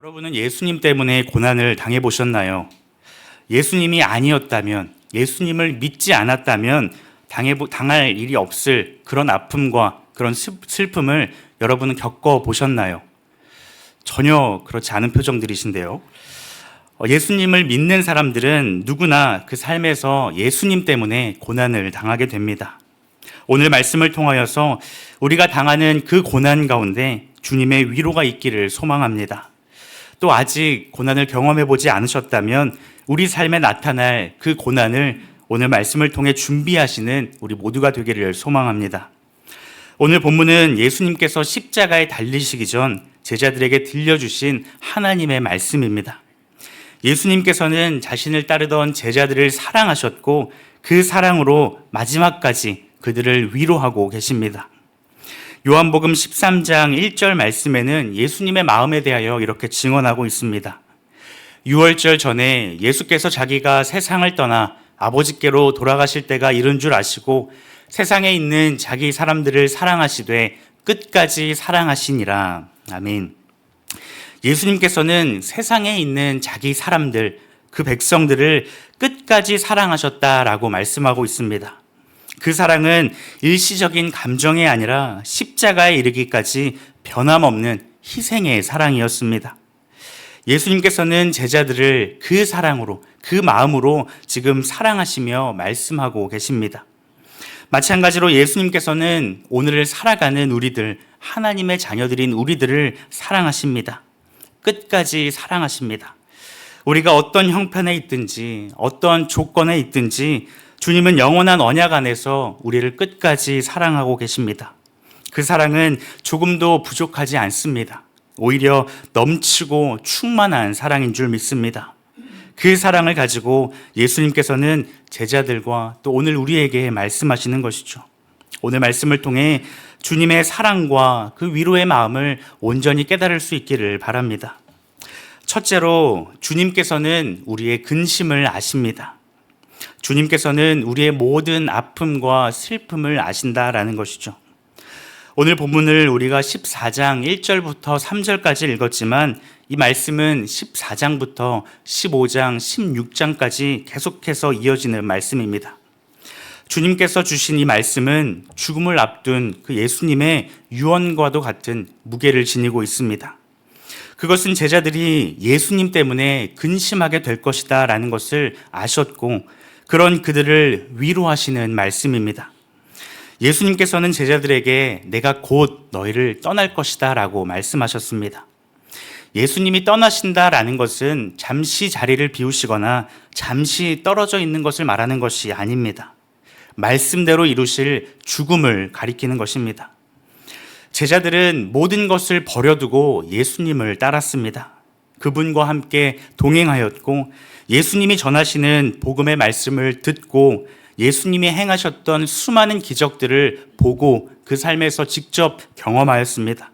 여러분은 예수님 때문에 고난을 당해보셨나요? 예수님이 아니었다면, 예수님을 믿지 않았다면 당할 일이 없을 그런 아픔과 그런 슬픔을 여러분은 겪어보셨나요? 전혀 그렇지 않은 표정들이신데요. 예수님을 믿는 사람들은 누구나 그 삶에서 예수님 때문에 고난을 당하게 됩니다. 오늘 말씀을 통하여서 우리가 당하는 그 고난 가운데 주님의 위로가 있기를 소망합니다. 또 아직 고난을 경험해 보지 않으셨다면 우리 삶에 나타날 그 고난을 오늘 말씀을 통해 준비하시는 우리 모두가 되기를 소망합니다. 오늘 본문은 예수님께서 십자가에 달리시기 전 제자들에게 들려주신 하나님의 말씀입니다. 예수님께서는 자신을 따르던 제자들을 사랑하셨고 그 사랑으로 마지막까지 그들을 위로하고 계십니다. 요한복음 13장 1절 말씀에는 예수님의 마음에 대하여 이렇게 증언하고 있습니다. 유월절 전에 예수께서 자기가 세상을 떠나 아버지께로 돌아가실 때가 이른 줄 아시고 세상에 있는 자기 사람들을 사랑하시되 끝까지 사랑하시니라. 아멘. 예수님께서는 세상에 있는 자기 사람들, 그 백성들을 끝까지 사랑하셨다라고 말씀하고 있습니다. 그 사랑은 일시적인 감정이 아니라 십자가에 이르기까지 변함없는 희생의 사랑이었습니다. 예수님께서는 제자들을 그 사랑으로, 그 마음으로 지금 사랑하시며 말씀하고 계십니다. 마찬가지로 예수님께서는 오늘을 살아가는 우리들, 하나님의 자녀들인 우리들을 사랑하십니다. 끝까지 사랑하십니다. 우리가 어떤 형편에 있든지, 어떤 조건에 있든지 주님은 영원한 언약 안에서 우리를 끝까지 사랑하고 계십니다. 그 사랑은 조금도 부족하지 않습니다. 오히려 넘치고 충만한 사랑인 줄 믿습니다. 그 사랑을 가지고 예수님께서는 제자들과 또 오늘 우리에게 말씀하시는 것이죠. 오늘 말씀을 통해 주님의 사랑과 그 위로의 마음을 온전히 깨달을 수 있기를 바랍니다. 첫째로 주님께서는 우리의 근심을 아십니다. 주님께서는 우리의 모든 아픔과 슬픔을 아신다라는 것이죠. 오늘 본문을 우리가 14장 1절부터 3절까지 읽었지만 이 말씀은 14장부터 15장, 16장까지 계속해서 이어지는 말씀입니다. 주님께서 주신 이 말씀은 죽음을 앞둔 그 예수님의 유언과도 같은 무게를 지니고 있습니다. 그것은 제자들이 예수님 때문에 근심하게 될 것이다 라는 것을 아셨고 그런 그들을 위로하시는 말씀입니다. 예수님께서는 제자들에게 내가 곧 너희를 떠날 것이다 라고 말씀하셨습니다. 예수님이 떠나신다라는 것은 잠시 자리를 비우시거나 잠시 떨어져 있는 것을 말하는 것이 아닙니다. 말씀대로 이루실 죽음을 가리키는 것입니다. 제자들은 모든 것을 버려두고 예수님을 따랐습니다. 그분과 함께 동행하였고 예수님이 전하시는 복음의 말씀을 듣고 예수님이 행하셨던 수많은 기적들을 보고 그 삶에서 직접 경험하였습니다.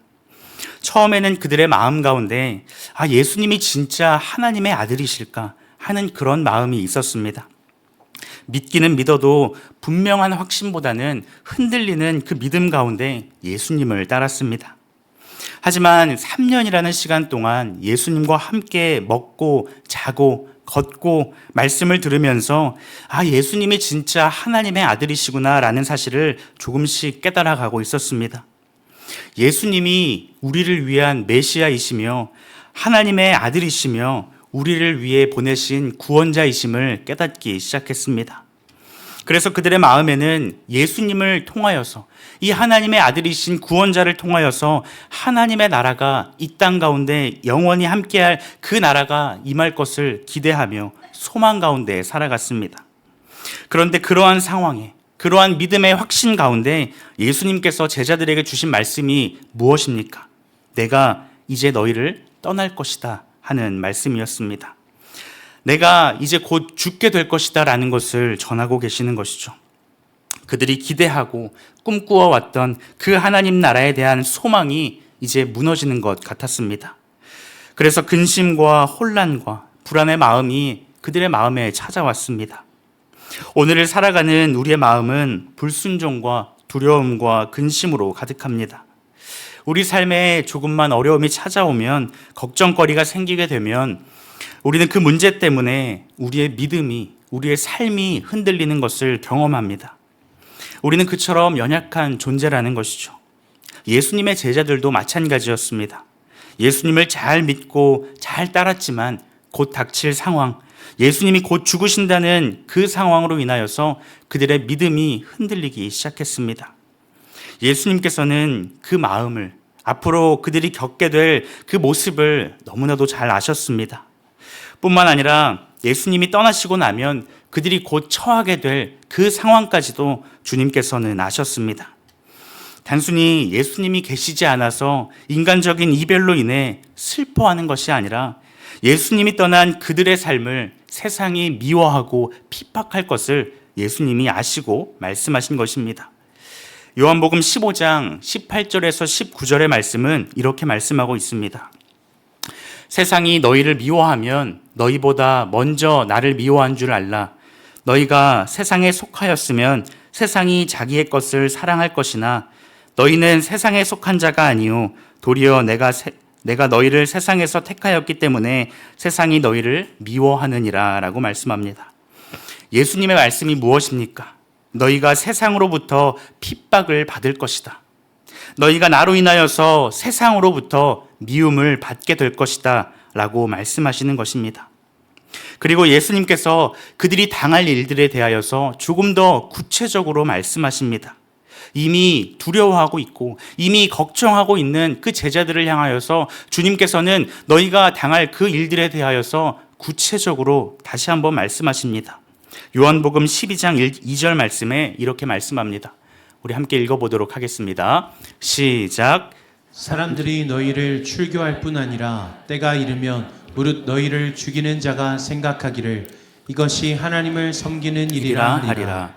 처음에는 그들의 마음 가운데 예수님이 진짜 하나님의 아들이실까 하는 그런 마음이 있었습니다. 믿기는 믿어도 분명한 확신보다는 흔들리는 그 믿음 가운데 예수님을 따랐습니다. 하지만 3년이라는 시간 동안 예수님과 함께 먹고 자고 걷고 말씀을 들으면서 예수님이 진짜 하나님의 아들이시구나 라는 사실을 조금씩 깨달아가고 있었습니다. 예수님이 우리를 위한 메시아이시며 하나님의 아들이시며 우리를 위해 보내신 구원자이심을 깨닫기 시작했습니다. 그래서 그들의 마음에는 예수님을 통하여서 이 하나님의 아들이신 구원자를 통하여서 하나님의 나라가 이 땅 가운데 영원히 함께할 그 나라가 임할 것을 기대하며 소망 가운데 살아갔습니다. 그런데 그러한 상황에 그러한 믿음의 확신 가운데 예수님께서 제자들에게 주신 말씀이 무엇입니까? 내가 이제 너희를 떠날 것이다 하는 말씀이었습니다. 내가 이제 곧 죽게 될 것이다 라는 것을 전하고 계시는 것이죠. 그들이 기대하고 꿈꾸어왔던 그 하나님 나라에 대한 소망이 이제 무너지는 것 같았습니다. 그래서 근심과 혼란과 불안의 마음이 그들의 마음에 찾아왔습니다. 오늘을 살아가는 우리의 마음은 불순종과 두려움과 근심으로 가득합니다. 우리 삶에 조금만 어려움이 찾아오면, 걱정거리가 생기게 되면 우리는 그 문제 때문에 우리의 믿음이, 우리의 삶이 흔들리는 것을 경험합니다. 우리는 그처럼 연약한 존재라는 것이죠. 예수님의 제자들도 마찬가지였습니다. 예수님을 잘 믿고 잘 따랐지만 곧 닥칠 상황, 예수님이 곧 죽으신다는 그 상황으로 인하여서 그들의 믿음이 흔들리기 시작했습니다. 예수님께서는 그 마음을, 앞으로 그들이 겪게 될 그 모습을 너무나도 잘 아셨습니다. 뿐만 아니라 예수님이 떠나시고 나면 그들이 곧 처하게 될 그 상황까지도 주님께서는 아셨습니다. 단순히 예수님이 계시지 않아서 인간적인 이별로 인해 슬퍼하는 것이 아니라 예수님이 떠난 그들의 삶을 세상이 미워하고 핍박할 것을 예수님이 아시고 말씀하신 것입니다. 요한복음 15장 18절에서 19절의 말씀은 이렇게 말씀하고 있습니다. 세상이 너희를 미워하면 너희보다 먼저 나를 미워한 줄 알라. 너희가 세상에 속하였으면 세상이 자기의 것을 사랑할 것이나 너희는 세상에 속한 자가 아니요 도리어 내가 너희를 세상에서 택하였기 때문에 세상이 너희를 미워하느니라 라고 말씀합니다. 예수님의 말씀이 무엇입니까? 너희가 세상으로부터 핍박을 받을 것이다. 너희가 나로 인하여서 세상으로부터 미움을 받게 될 것이다 라고 말씀하시는 것입니다. 그리고 예수님께서 그들이 당할 일들에 대하여서 조금 더 구체적으로 말씀하십니다. 이미 두려워하고 있고 이미 걱정하고 있는 그 제자들을 향하여서 주님께서는 너희가 당할 그 일들에 대하여서 구체적으로 다시 한번 말씀하십니다. 요한복음 12장 2절 말씀에 이렇게 말씀합니다. 우리 함께 읽어보도록 하겠습니다. 시작. 사람들이 너희를 출교할 뿐 아니라 때가 이르면 무릇 너희를 죽이는 자가 생각하기를 이것이 하나님을 섬기는 일이라 하리라.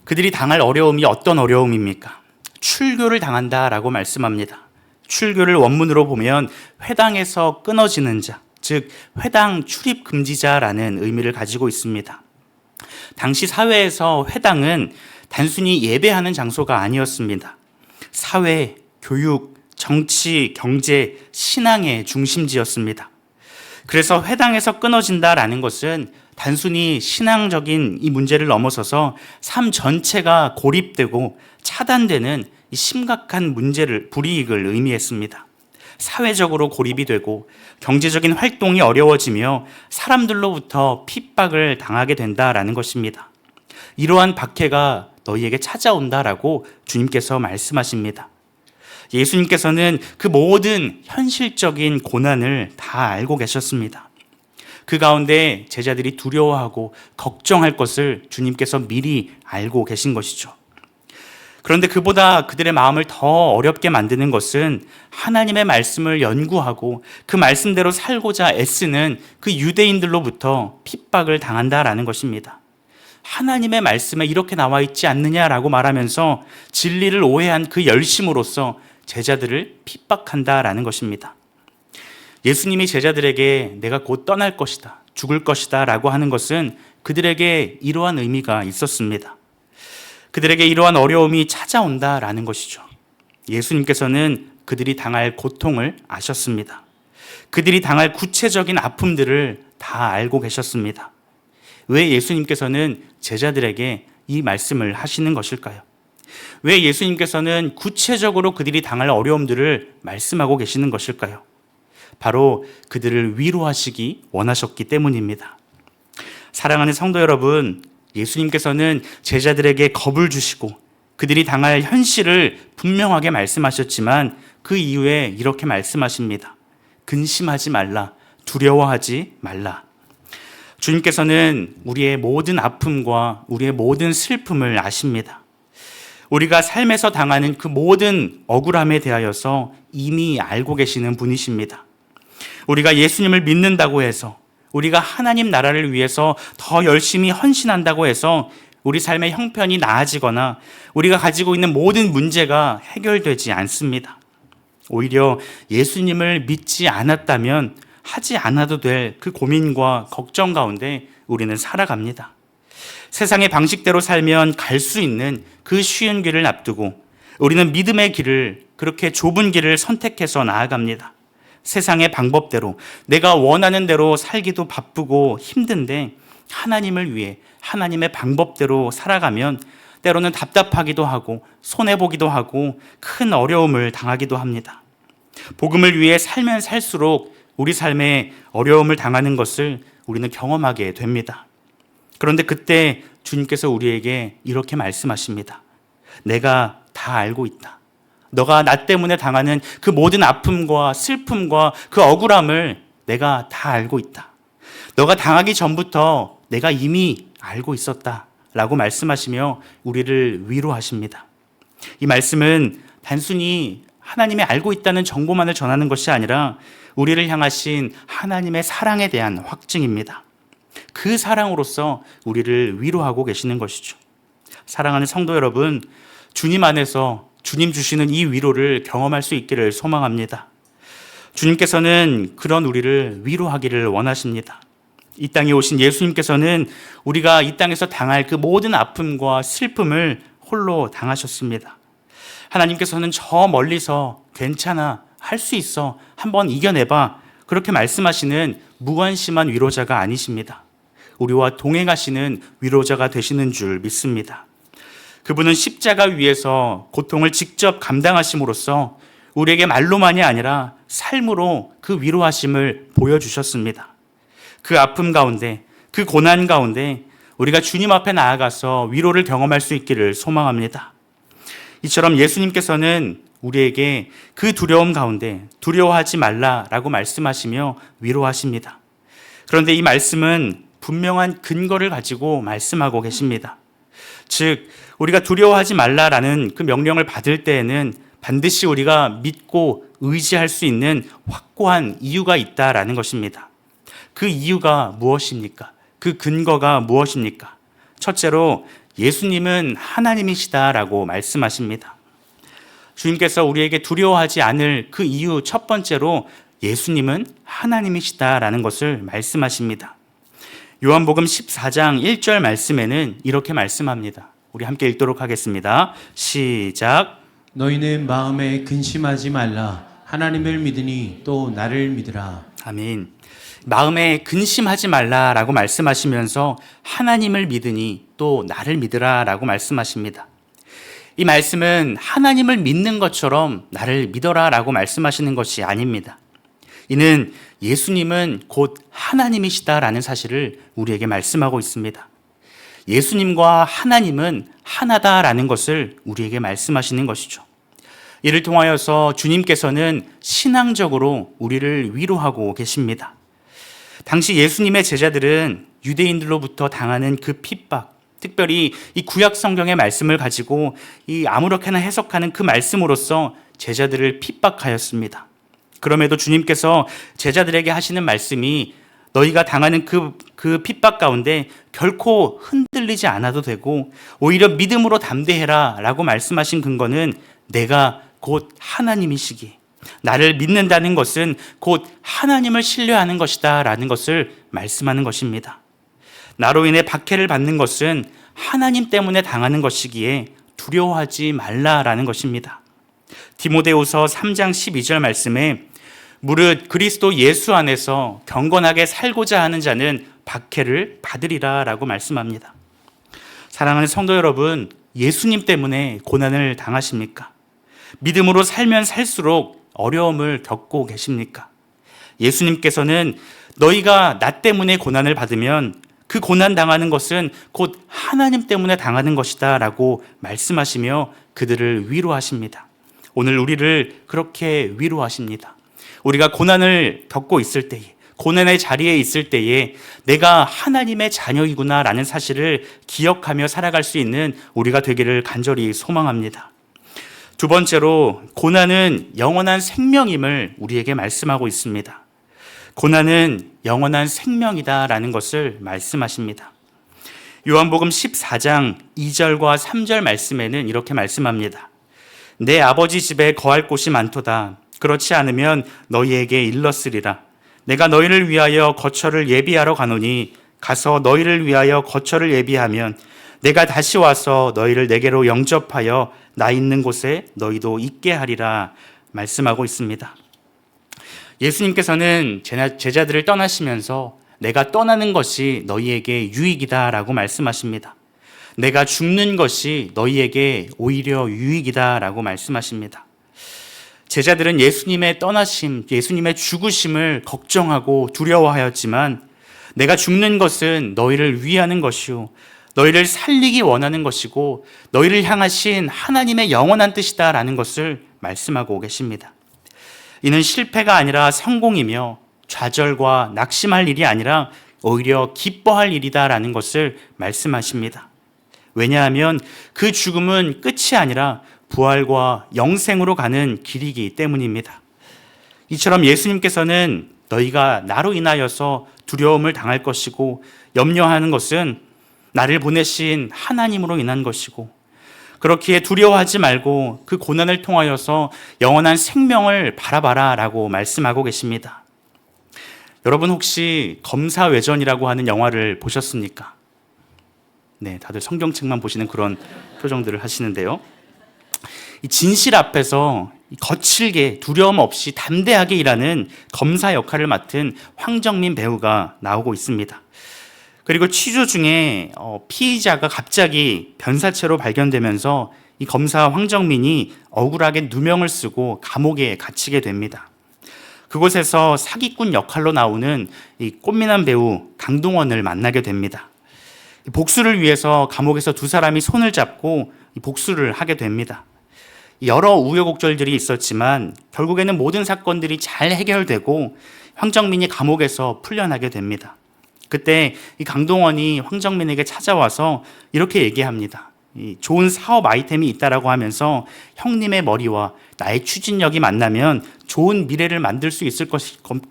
그들이 당할 어려움이 어떤 어려움입니까? 출교를 당한다라고 말씀합니다. 출교를 원문으로 보면 회당에서 끊어지는 자, 즉 회당 출입 금지자라는 의미를 가지고 있습니다. 당시 사회에서 회당은 단순히 예배하는 장소가 아니었습니다. 사회, 교육, 정치, 경제, 신앙의 중심지였습니다. 그래서 회당에서 끊어진다라는 것은 단순히 신앙적인 이 문제를 넘어서서 삶 전체가 고립되고 차단되는 이 심각한 불이익을 의미했습니다. 사회적으로 고립이 되고 경제적인 활동이 어려워지며 사람들로부터 핍박을 당하게 된다라는 것입니다. 이러한 박해가 너희에게 찾아온다라고 주님께서 말씀하십니다. 예수님께서는 그 모든 현실적인 고난을 다 알고 계셨습니다. 그 가운데 제자들이 두려워하고 걱정할 것을 주님께서 미리 알고 계신 것이죠. 그런데 그보다 그들의 마음을 더 어렵게 만드는 것은 하나님의 말씀을 연구하고 그 말씀대로 살고자 애쓰는 그 유대인들로부터 핍박을 당한다라는 것입니다. 하나님의 말씀에 이렇게 나와 있지 않느냐라고 말하면서 진리를 오해한 그 열심으로써 제자들을 핍박한다라는 것입니다. 예수님이 제자들에게 내가 곧 떠날 것이다, 죽을 것이다 라고 하는 것은 그들에게 이러한 의미가 있었습니다. 그들에게 이러한 어려움이 찾아온다라는 것이죠. 예수님께서는 그들이 당할 고통을 아셨습니다. 그들이 당할 구체적인 아픔들을 다 알고 계셨습니다. 왜 예수님께서는 제자들에게 이 말씀을 하시는 것일까요? 왜 예수님께서는 구체적으로 그들이 당할 어려움들을 말씀하고 계시는 것일까요? 바로 그들을 위로하시기 원하셨기 때문입니다. 사랑하는 성도 여러분, 예수님께서는 제자들에게 겁을 주시고 그들이 당할 현실을 분명하게 말씀하셨지만 그 이후에 이렇게 말씀하십니다. 근심하지 말라, 두려워하지 말라. 주님께서는 우리의 모든 아픔과 우리의 모든 슬픔을 아십니다. 우리가 삶에서 당하는 그 모든 억울함에 대하여서 이미 알고 계시는 분이십니다. 우리가 예수님을 믿는다고 해서, 우리가 하나님 나라를 위해서 더 열심히 헌신한다고 해서 우리 삶의 형편이 나아지거나 우리가 가지고 있는 모든 문제가 해결되지 않습니다. 오히려 예수님을 믿지 않았다면 하지 않아도 될 그 고민과 걱정 가운데 우리는 살아갑니다. 세상의 방식대로 살면 갈 수 있는 그 쉬운 길을 앞두고 우리는 믿음의 길을 그렇게 좁은 길을 선택해서 나아갑니다. 세상의 방법대로 내가 원하는 대로 살기도 바쁘고 힘든데 하나님을 위해 하나님의 방법대로 살아가면 때로는 답답하기도 하고 손해보기도 하고 큰 어려움을 당하기도 합니다. 복음을 위해 살면 살수록 우리 삶에 어려움을 당하는 것을 우리는 경험하게 됩니다. 그런데 그때 주님께서 우리에게 이렇게 말씀하십니다. 내가 다 알고 있다. 너가 나 때문에 당하는 그 모든 아픔과 슬픔과 그 억울함을 내가 다 알고 있다. 너가 당하기 전부터 내가 이미 알고 있었다. 라고 말씀하시며 우리를 위로하십니다. 이 말씀은 단순히 하나님이 알고 있다는 정보만을 전하는 것이 아니라 우리를 향하신 하나님의 사랑에 대한 확증입니다. 그 사랑으로서 우리를 위로하고 계시는 것이죠. 사랑하는 성도 여러분, 주님 안에서 주님 주시는 이 위로를 경험할 수 있기를 소망합니다. 주님께서는 그런 우리를 위로하기를 원하십니다. 이 땅에 오신 예수님께서는 우리가 이 땅에서 당할 그 모든 아픔과 슬픔을 홀로 당하셨습니다. 하나님께서는 저 멀리서 괜찮아, 할 수 있어, 한번 이겨내봐, 그렇게 말씀하시는 무관심한 위로자가 아니십니다. 우리와 동행하시는 위로자가 되시는 줄 믿습니다. 그분은 십자가 위에서 고통을 직접 감당하심으로써 우리에게 말로만이 아니라 삶으로 그 위로하심을 보여주셨습니다. 그 아픔 가운데, 그 고난 가운데 우리가 주님 앞에 나아가서 위로를 경험할 수 있기를 소망합니다. 이처럼 예수님께서는 우리에게 그 두려움 가운데 두려워하지 말라라고 말씀하시며 위로하십니다. 그런데 이 말씀은 분명한 근거를 가지고 말씀하고 계십니다. 즉, 우리가 두려워하지 말라라는 그 명령을 받을 때에는 반드시 우리가 믿고 의지할 수 있는 확고한 이유가 있다라는 것입니다. 그 이유가 무엇입니까? 그 근거가 무엇입니까? 첫째로 예수님은 하나님이시다라고 말씀하십니다. 주님께서 우리에게 두려워하지 않을 그 이유 첫 번째로 예수님은 하나님이시다라는 것을 말씀하십니다. 요한복음 14장 1절 말씀에는 이렇게 말씀합니다. 우리 함께 읽도록 하겠습니다. 시작. 너희는 마음에 근심하지 말라. 하나님을 믿으니 또 나를 믿으라. 아멘. 마음에 근심하지 말라라고 말씀하시면서 하나님을 믿으니 또 나를 믿으라라고 말씀하십니다. 이 말씀은 하나님을 믿는 것처럼 나를 믿어라라고 말씀하시는 것이 아닙니다. 이는 예수님은 곧 하나님이시다라는 사실을 우리에게 말씀하고 있습니다. 예수님과 하나님은 하나다라는 것을 우리에게 말씀하시는 것이죠. 이를 통하여서 주님께서는 신앙적으로 우리를 위로하고 계십니다. 당시 예수님의 제자들은 유대인들로부터 당하는 그 핍박, 특별히 이 구약 성경의 말씀을 가지고 이 아무렇게나 해석하는 그 말씀으로써 제자들을 핍박하였습니다. 그럼에도 주님께서 제자들에게 하시는 말씀이 너희가 당하는 그 핍박 가운데 결코 흔들리지 않아도 되고 오히려 믿음으로 담대해라 라고 말씀하신 근거는 내가 곧 하나님이시기, 나를 믿는다는 것은 곧 하나님을 신뢰하는 것이다 라는 것을 말씀하는 것입니다. 나로 인해 박해를 받는 것은 하나님 때문에 당하는 것이기에 두려워하지 말라라는 것입니다. 디모데후서 3장 12절 말씀에 무릇 그리스도 예수 안에서 경건하게 살고자 하는 자는 박해를 받으리라 라고 말씀합니다. 사랑하는 성도 여러분, 예수님 때문에 고난을 당하십니까? 믿음으로 살면 살수록 어려움을 겪고 계십니까? 예수님께서는 너희가 나 때문에 고난을 받으면 그 고난 당하는 것은 곧 하나님 때문에 당하는 것이다 라고 말씀하시며 그들을 위로하십니다. 오늘 우리를 그렇게 위로하십니다. 우리가 고난을 겪고 있을 때에, 고난의 자리에 있을 때에 내가 하나님의 자녀이구나 라는 사실을 기억하며 살아갈 수 있는 우리가 되기를 간절히 소망합니다. 두 번째로 고난은 영원한 생명임을 우리에게 말씀하고 있습니다. 고난은 영원한 생명이다라는 것을 말씀하십니다. 요한복음 14장 2절과 3절 말씀에는 이렇게 말씀합니다. 내 아버지 집에 거할 곳이 많도다. 그렇지 않으면 너희에게 일렀으리라. 내가 너희를 위하여 거처를 예비하러 가노니 가서 너희를 위하여 거처를 예비하면 내가 다시 와서 너희를 내게로 영접하여 나 있는 곳에 너희도 있게 하리라 말씀하고 있습니다. 예수님께서는 제자들을 떠나시면서 내가 떠나는 것이 너희에게 유익이다라고 말씀하십니다. 내가 죽는 것이 너희에게 오히려 유익이다라고 말씀하십니다. 제자들은 예수님의 떠나심, 예수님의 죽으심을 걱정하고 두려워하였지만 내가 죽는 것은 너희를 위하는 것이요 너희를 살리기 원하는 것이고 너희를 향하신 하나님의 영원한 뜻이다라는 것을 말씀하고 계십니다. 이는 실패가 아니라 성공이며 좌절과 낙심할 일이 아니라 오히려 기뻐할 일이다라는 것을 말씀하십니다. 왜냐하면 그 죽음은 끝이 아니라 부활과 영생으로 가는 길이기 때문입니다. 이처럼 예수님께서는 너희가 나로 인하여서 두려움을 당할 것이고 염려하는 것은 나를 보내신 하나님으로 인한 것이고 그렇기에 두려워하지 말고 그 고난을 통하여서 영원한 생명을 바라봐라 라고 말씀하고 계십니다. 여러분 혹시 검사외전이라고 하는 영화를 보셨습니까? 네, 다들 성경책만 보시는 그런 표정들을 하시는데요. 이 진실 앞에서 거칠게 두려움 없이 담대하게 일하는 검사 역할을 맡은 황정민 배우가 나오고 있습니다. 그리고 취조 중에 피의자가 갑자기 변사체로 발견되면서 이 검사 황정민이 억울하게 누명을 쓰고 감옥에 갇히게 됩니다. 그곳에서 사기꾼 역할로 나오는 이 꽃미남 배우 강동원을 만나게 됩니다. 복수를 위해서 감옥에서 두 사람이 손을 잡고 복수를 하게 됩니다. 여러 우여곡절들이 있었지만 결국에는 모든 사건들이 잘 해결되고 황정민이 감옥에서 풀려나게 됩니다. 그때 이 강동원이 황정민에게 찾아와서 이렇게 얘기합니다. 좋은 사업 아이템이 있다라고 하면서 형님의 머리와 나의 추진력이 만나면 좋은 미래를 만들 수 있을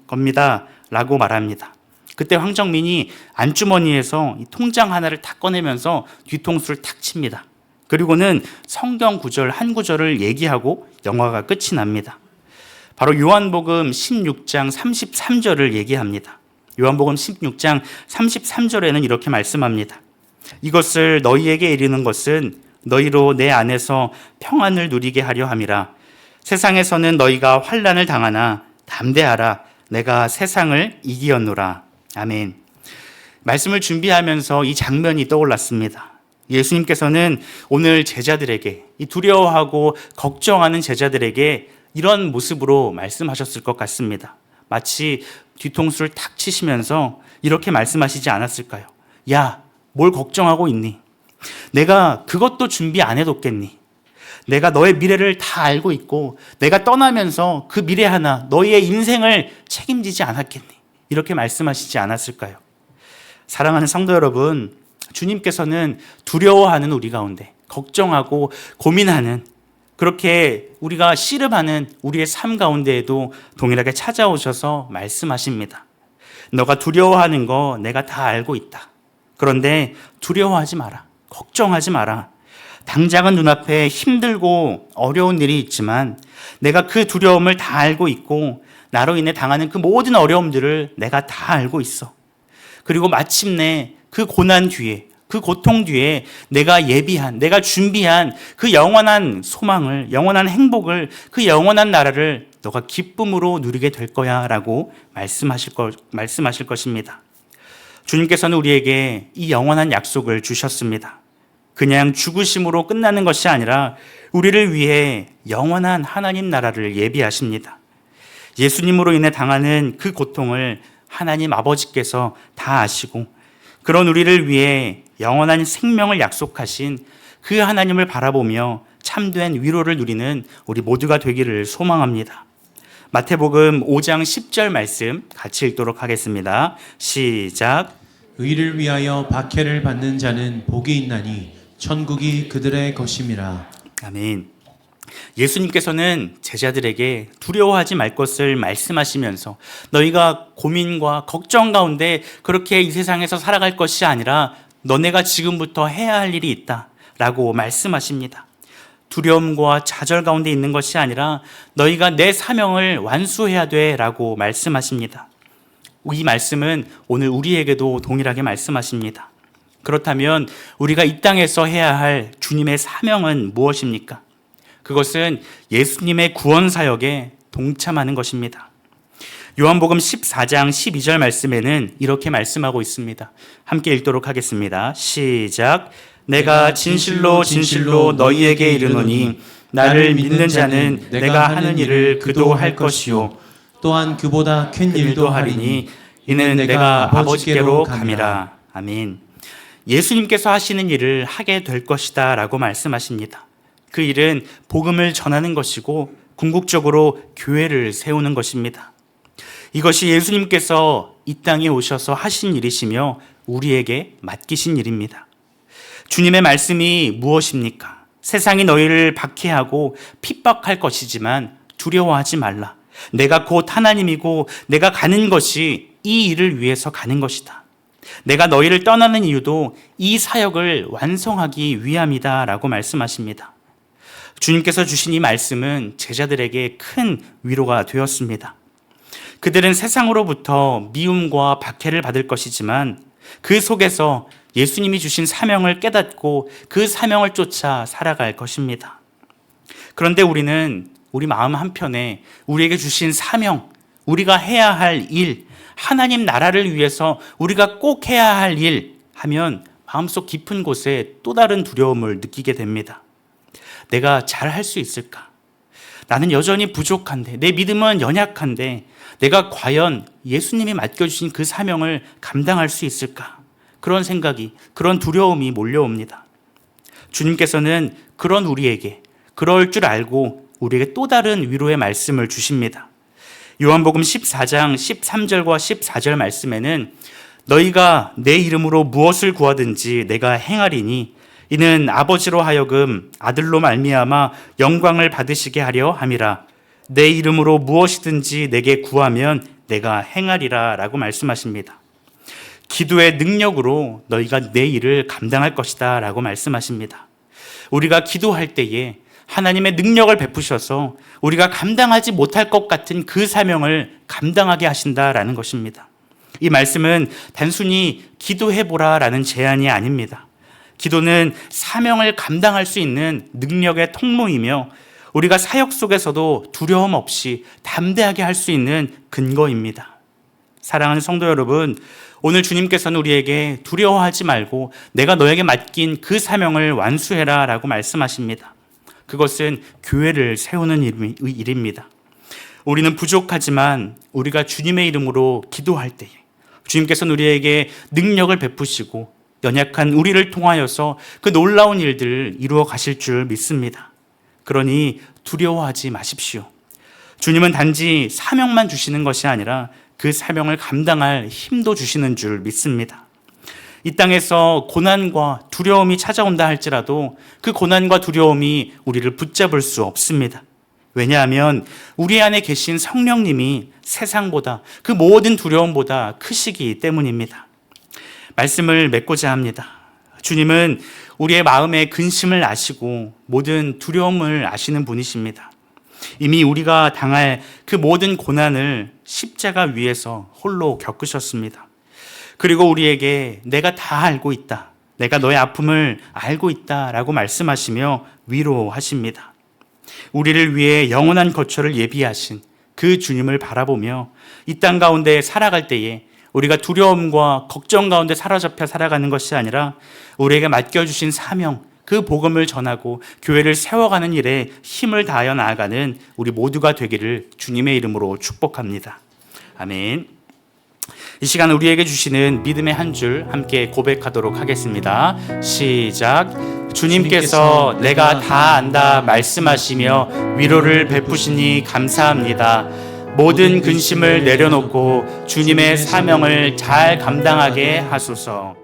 겁니다 라고 말합니다. 그때 황정민이 안주머니에서 이 통장 하나를 탁 꺼내면서 뒤통수를 탁 칩니다. 그리고는 성경 구절 한 구절을 얘기하고 영화가 끝이 납니다. 바로 요한복음 16장 33절을 얘기합니다. 요한복음 16장 33절에는 이렇게 말씀합니다. 이것을 너희에게 이르는 것은 너희로 내 안에서 평안을 누리게 하려 함이라. 세상에서는 너희가 환난을 당하나 담대하라. 내가 세상을 이기었노라. 아멘. 말씀을 준비하면서 이 장면이 떠올랐습니다. 예수님께서는 오늘 제자들에게, 이 두려워하고 걱정하는 제자들에게 이런 모습으로 말씀하셨을 것 같습니다. 마치 뒤통수를 탁 치시면서 이렇게 말씀하시지 않았을까요? 야, 뭘 걱정하고 있니? 내가 그것도 준비 안 해뒀겠니? 내가 너의 미래를 다 알고 있고 내가 떠나면서 그 미래 하나 너희의 인생을 책임지지 않았겠니? 이렇게 말씀하시지 않았을까요? 사랑하는 성도 여러분, 주님께서는 두려워하는 우리 가운데 걱정하고 고민하는 그렇게 우리가 씨름하는 우리의 삶 가운데에도 동일하게 찾아오셔서 말씀하십니다. 너가 두려워하는 거 내가 다 알고 있다. 그런데 두려워하지 마라. 걱정하지 마라. 당장은 눈앞에 힘들고 어려운 일이 있지만 내가 그 두려움을 다 알고 있고 나로 인해 당하는 그 모든 어려움들을 내가 다 알고 있어. 그리고 마침내 그 고난 뒤에, 그 고통 뒤에 내가 예비한, 내가 준비한 그 영원한 소망을, 영원한 행복을, 그 영원한 나라를 너가 기쁨으로 누리게 될 거야 라고 말씀하실 것입니다. 주님께서는 우리에게 이 영원한 약속을 주셨습니다. 그냥 죽으심으로 끝나는 것이 아니라 우리를 위해 영원한 하나님 나라를 예비하십니다. 예수님으로 인해 당하는 그 고통을 하나님 아버지께서 다 아시고 그런 우리를 위해 영원한 생명을 약속하신 그 하나님을 바라보며 참된 위로를 누리는 우리 모두가 되기를 소망합니다. 마태복음 5장 10절 말씀 같이 읽도록 하겠습니다. 시작. 의를 위하여 박해를 받는 자는 복이 있나니 천국이 그들의 것임이라. 아멘. 예수님께서는 제자들에게 두려워하지 말 것을 말씀하시면서 너희가 고민과 걱정 가운데 그렇게 이 세상에서 살아갈 것이 아니라 너네가 지금부터 해야 할 일이 있다 라고 말씀하십니다. 두려움과 좌절 가운데 있는 것이 아니라 너희가 내 사명을 완수해야 돼 라고 말씀하십니다. 이 말씀은 오늘 우리에게도 동일하게 말씀하십니다. 그렇다면 우리가 이 땅에서 해야 할 주님의 사명은 무엇입니까? 그것은 예수님의 구원 사역에 동참하는 것입니다. 요한복음 14장 12절 말씀에는 이렇게 말씀하고 있습니다. 함께 읽도록 하겠습니다. 시작. 내가 진실로 진실로 너희에게 이르노니 나를 믿는 자는 내가 하는 일을 그도 할 것이요 또한 그보다 큰 일도 하리니 이는 내가 아버지께로 감이라. 아멘. 예수님께서 하시는 일을 하게 될 것이다 라고 말씀하십니다. 그 일은 복음을 전하는 것이고 궁극적으로 교회를 세우는 것입니다. 이것이 예수님께서 이 땅에 오셔서 하신 일이시며 우리에게 맡기신 일입니다. 주님의 말씀이 무엇입니까? 세상이 너희를 박해하고 핍박할 것이지만 두려워하지 말라. 내가 곧 하나님이고 내가 가는 것이 이 일을 위해서 가는 것이다. 내가 너희를 떠나는 이유도 이 사역을 완성하기 위함이다 라고 말씀하십니다. 주님께서 주신 이 말씀은 제자들에게 큰 위로가 되었습니다. 그들은 세상으로부터 미움과 박해를 받을 것이지만 그 속에서 예수님이 주신 사명을 깨닫고 그 사명을 쫓아 살아갈 것입니다. 그런데 우리는 우리 마음 한편에 우리에게 주신 사명, 우리가 해야 할 일, 하나님 나라를 위해서 우리가 꼭 해야 할 일 하면 마음속 깊은 곳에 또 다른 두려움을 느끼게 됩니다. 내가 잘 할 수 있을까? 나는 여전히 부족한데, 내 믿음은 연약한데 내가 과연 예수님이 맡겨주신 그 사명을 감당할 수 있을까? 그런 생각이, 그런 두려움이 몰려옵니다. 주님께서는 그런 우리에게 그럴 줄 알고 우리에게 또 다른 위로의 말씀을 주십니다. 요한복음 14장 13절과 14절 말씀에는 너희가 내 이름으로 무엇을 구하든지 내가 행하리니 이는 아버지로 하여금 아들로 말미암아 영광을 받으시게 하려 함이라. 내 이름으로 무엇이든지 내게 구하면 내가 행하리라 라고 말씀하십니다. 기도의 능력으로 너희가 내 일을 감당할 것이다 라고 말씀하십니다. 우리가 기도할 때에 하나님의 능력을 베푸셔서 우리가 감당하지 못할 것 같은 그 사명을 감당하게 하신다라는 것입니다. 이 말씀은 단순히 기도해보라 라는 제안이 아닙니다. 기도는 사명을 감당할 수 있는 능력의 통로이며 우리가 사역 속에서도 두려움 없이 담대하게 할 수 있는 근거입니다. 사랑하는 성도 여러분, 오늘 주님께서는 우리에게 두려워하지 말고 내가 너에게 맡긴 그 사명을 완수해라 라고 말씀하십니다. 그것은 교회를 세우는 일입니다. 우리는 부족하지만 우리가 주님의 이름으로 기도할 때에 주님께서는 우리에게 능력을 베푸시고 연약한 우리를 통하여서 그 놀라운 일들을 이루어 가실 줄 믿습니다. 그러니 두려워하지 마십시오. 주님은 단지 사명만 주시는 것이 아니라 그 사명을 감당할 힘도 주시는 줄 믿습니다. 이 땅에서 고난과 두려움이 찾아온다 할지라도 그 고난과 두려움이 우리를 붙잡을 수 없습니다. 왜냐하면 우리 안에 계신 성령님이 세상보다 그 모든 두려움보다 크시기 때문입니다. 말씀을 맺고자 합니다. 주님은 우리의 마음의 근심을 아시고 모든 두려움을 아시는 분이십니다. 이미 우리가 당할 그 모든 고난을 십자가 위에서 홀로 겪으셨습니다. 그리고 우리에게 내가 다 알고 있다. 내가 너의 아픔을 알고 있다 라고 말씀하시며 위로하십니다. 우리를 위해 영원한 거처를 예비하신 그 주님을 바라보며 이 땅 가운데 살아갈 때에 우리가 두려움과 걱정 가운데 사로잡혀 살아가는 것이 아니라 우리에게 맡겨주신 사명, 그 복음을 전하고 교회를 세워가는 일에 힘을 다하여 나아가는 우리 모두가 되기를 주님의 이름으로 축복합니다. 아멘. 이 시간 우리에게 주시는 믿음의 한 줄 함께 고백하도록 하겠습니다. 시작. 주님께서 내가 다 안다 말씀하시며 위로를 베푸시니 감사합니다. 모든 근심을 내려놓고 주님의 사명을 잘 감당하게 하소서.